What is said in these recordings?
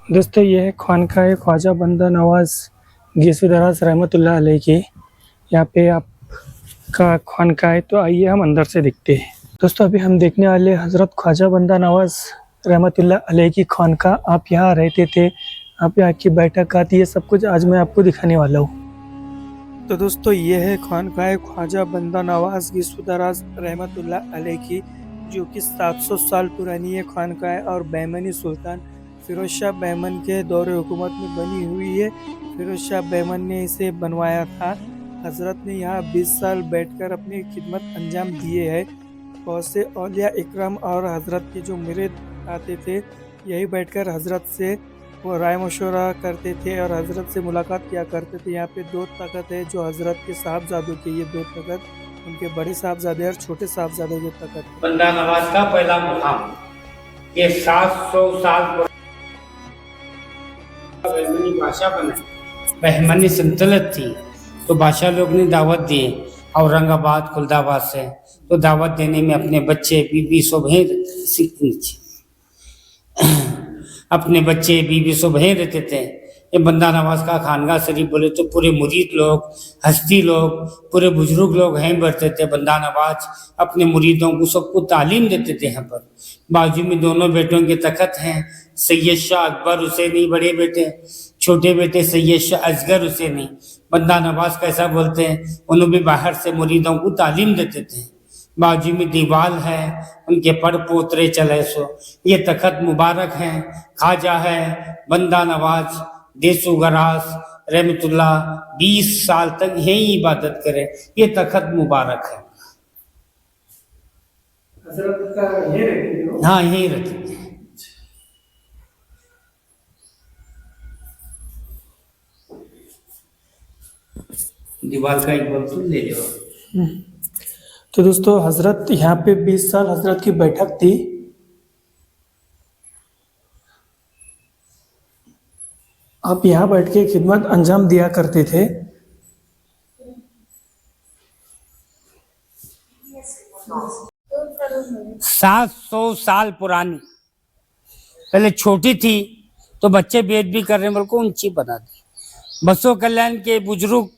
दोस्तों ये है खानकाह ख्वाजा बंदा नवाज गीसुदराज रहमतुल्लाह अलैह की। यहाँ पे आपका खानकाह है, तो आइए हम अंदर से देखते हैं। दोस्तों अभी हम देखने वाले हज़रत ख्वाजा बंदा नवाज रहमतुल्लाह अलैह की खानकाह। आप यहाँ रहते थे, आप यहाँ की बैठक आती है, सब कुछ आज मैं आपको दिखाने वाला हूँ। तो दोस्तों ये है खानकाह ख्वाजा बंदा नवाज गीसुदराज रहमतुल्लाह अलैह की, जो कि 700 साल पुरानी है खानकाह और बहमनी सुल्तान फिरोज शाह बहमन के दौरे हुकूमत में बनी हुई है। फिरोज शाह बहमन ने इसे बनवाया था। हजरत ने यहाँ 20 साल बैठकर अपनी खिदमत अंजाम दिए है। बहुत से औलिया इकराम और हजरत के जो मुरीद आते थे, यही बैठकर हजरत से वो राय मशवरा करते थे और हजरत से मुलाकात किया करते थे। यहाँ पे दो तख्त है जो हजरत के साहबजादों के, ये दो तख्त उनके बड़े साहबजादे और छोटे साहबजादे के तख्त। बंदा नवाज का पहला मुकाम ये 700 साल बहमनी भाषा बना, बहमनी सल्तनत थी। तो बादशाह लोग ने दावत दी औरंगाबाद खुलदाबाद से, तो दावत देने में अपने बच्चे बीबी सोबहें अपने बच्चे बीबी सोबहें रहते थे। ये बंदा नवाज का खानगा शरीफ बोले तो पूरे मुरीद लोग, हस्ती लोग, पूरे बुजुर्ग लोग हैं बैठते थे। बंदा नवाज अपने मुरीदों को सबको तालीम देते थे। यहाँ पर बाजू में दोनों बेटों के तख्त हैं, सैयद शाह अकबर हुसैनी बड़े बेटे, छोटे बेटे सैयद शाह असगर हुसैनी। बंदा नवाज कैसा बोलते हैं, उन्होंने भी बाहर से मुरीदों को तालीम देते थे। बाजू में दीवाल है, उनके पड़ पोतरे चले सो। ये तख्त मुबारक हैं, ख्वाजा है बंदा नवाज देसुगरास रहमतुल्लाह 20 साल तक यही इबादत करे। ये तख्त मुबारक है। हाँ यही रहते थे। दीवार का एक बोतल ले जाओ। तो दोस्तों हजरत यहाँ पे 20 साल हजरत की बैठक थी। आप यहाँ बैठ के खिदमत अंजाम दिया करते थे। 700 साल पुरानी, पहले छोटी थी तो बच्चे बेद भी कर रहे हैं, बल्कि ऊंची बना दी। बसो कल्याण के बुजुर्ग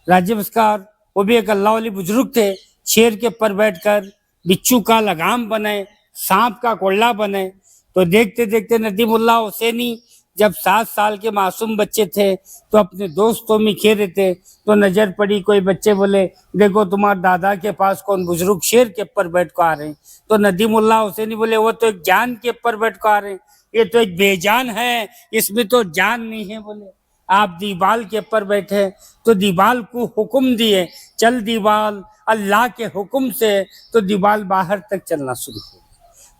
राज्य बस्कार, वो भी एक अल्लाह वाली बुजुर्ग थे। शेर के पर बैठकर बिच्छू का लगाम बने, सांप का कोल्ला बने। तो देखते देखते नदीमुल्लाह हुसैनी जब 7 साल के मासूम बच्चे थे तो अपने दोस्तों में खेल रहे थे, तो नजर पड़ी कोई बच्चे बोले देखो तुम्हारे दादा के पास कौन बुजुर्ग शेर के ऊपर बैठ कर आ रहे हैं। तो नदीमुल्लाह हुसैनी बोले वो तो एक जान के ऊपर बैठ कर आ रहे हैं, ये तो एक बेजान है, इसमें तो जान नहीं है। बोले आप दीवाल के ऊपर बैठे, तो दीवाल को हुक्म दिए चल दीवाल अल्लाह के हुक्म से, तो दीवाल बाहर तक चलना शुरू हो।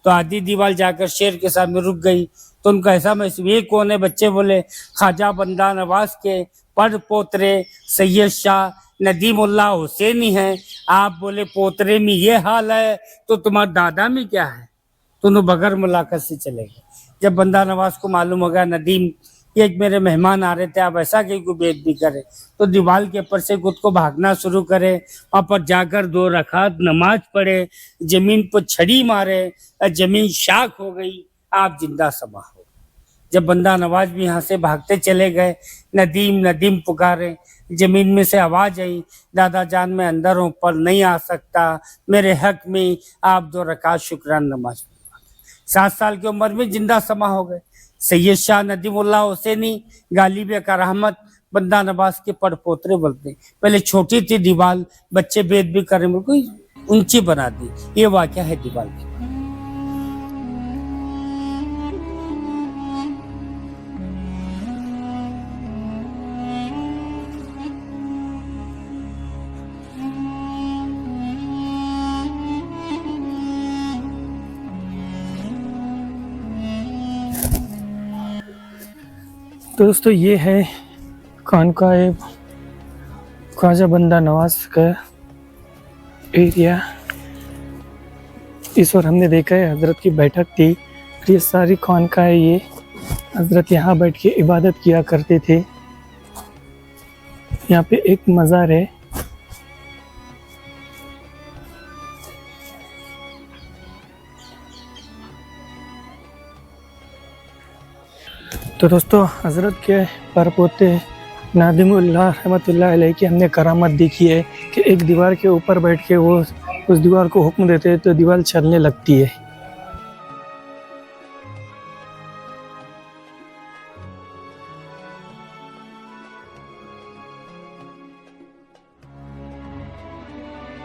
तो आधी दीवार जाकर शेर के सामने रुक गई। तो उनका ऐसा महसूस, ये कौन है? बच्चे बोले ख्वाजा बंदा नवाज के पड़ पोतरे सैयद शाह नदीमुल्लाह हुसैनी हैं। आप बोले पोतरे में ये हाल है तो तुम्हारे दादा में क्या है? तो उन्होंने बगैर मुलाकात से चले गए। जब बंदा नवाज को मालूम हो गया नदीम ये एक मेरे मेहमान आ रहे थे, आप ऐसा कहीं को बेद भी करे, तो दीवार के ऊपर से खुद को भागना शुरू करे। वहां पर जाकर 2 रकात नमाज पढ़े, जमीन पर छड़ी मारे, जमीन शाख हो गई, आप जिंदा समा हो। जब बंदा नवाज भी यहाँ से भागते चले गए, नदीम नदीम पुकारे, जमीन में से आवाज आई दादा जान मैं अंदर हूँ पर नहीं आ सकता, मेरे हक में आप 2 रकात शुक्रान नमाज। 7 साल की उम्र में जिंदा समा हो गए। सैयद शाह नदीमुल्लाह हुसैनी गालिब करामत बंदा नवाज के पड़ पोतरे बोलते। पहले छोटी थी दीवार, बच्चे बेद भी कर रहे, कोई ऊंची बना दी। ये वाकया है दीवार की। तो दोस्तों ये है खानकाह ख्वाजा बंदा नवाज का एरिया। इस बार हमने देखा है हजरत की बैठक थी, ये सारी खानकाह है। ये हजरत यहाँ बैठ के इबादत किया करते थे। यहाँ पे एक मज़ार है। तो दोस्तों हज़रत के परपोते नादिमुल्लाह रहमतुल्लाह अलैह की हमने करामत देखी है कि एक दीवार के ऊपर बैठ के वो उस दीवार को हुक्म देते हैं तो दीवार चलने लगती है।